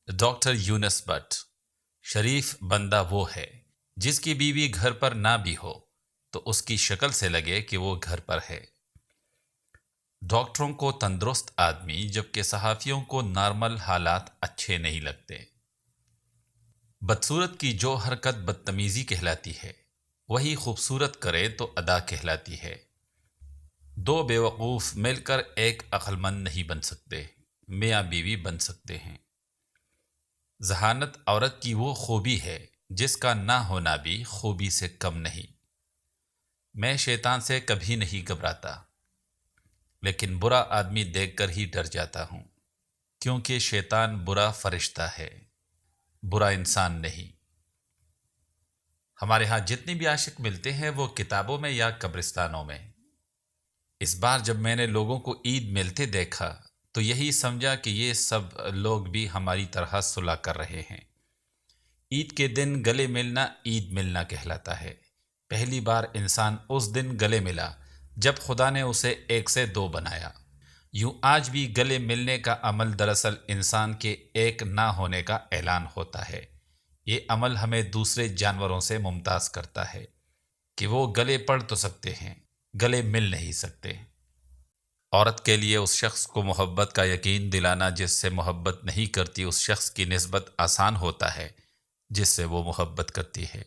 Doctor Yunus but: شریف بندہ وہ ہے جس کی بیوی گھر پر نہ بھی ہو تو اس کی شکل سے لگے کہ وہ گھر پر ہے۔ ڈاکٹروں کو تندرست آدمی جبکہ صحافیوں کو نارمل حالات اچھے نہیں لگتے۔ بدصورت کی جو حرکت بدتمیزی کہلاتی ہے وہی خوبصورت کرے تو ادا کہلاتی ہے۔ دو بیوقوف مل کر ایک عقل مند نہیں بن سکتے، میاں بیوی بن سکتے ہیں۔ ذہانت عورت کی وہ خوبی ہے جس کا نہ ہونا بھی خوبی سے کم نہیں۔ میں شیطان سے کبھی نہیں گھبراتا، لیکن برا آدمی دیکھ کر ہی ڈر جاتا ہوں، کیونکہ شیطان برا فرشتہ ہے، برا انسان نہیں۔ ہمارے ہاں جتنے بھی عاشق ملتے ہیں وہ کتابوں میں یا قبرستانوں میں۔ اس بار جب میں نے لوگوں کو عید ملتے دیکھا تو یہی سمجھا کہ یہ سب لوگ بھی ہماری طرح صلح کر رہے ہیں۔ عید کے دن گلے ملنا عید ملنا کہلاتا ہے۔ پہلی بار انسان اس دن گلے ملا جب خدا نے اسے ایک سے دو بنایا۔ یوں آج بھی گلے ملنے کا عمل دراصل انسان کے ایک نہ ہونے کا اعلان ہوتا ہے۔ یہ عمل ہمیں دوسرے جانوروں سے ممتاز کرتا ہے کہ وہ گلے پڑ تو سکتے ہیں، گلے مل نہیں سکتے۔ عورت کے لیے اس شخص کو محبت کا یقین دلانا جس سے محبت نہیں کرتی اس شخص کی نسبت آسان ہوتا ہے جس سے وہ محبت کرتی ہے۔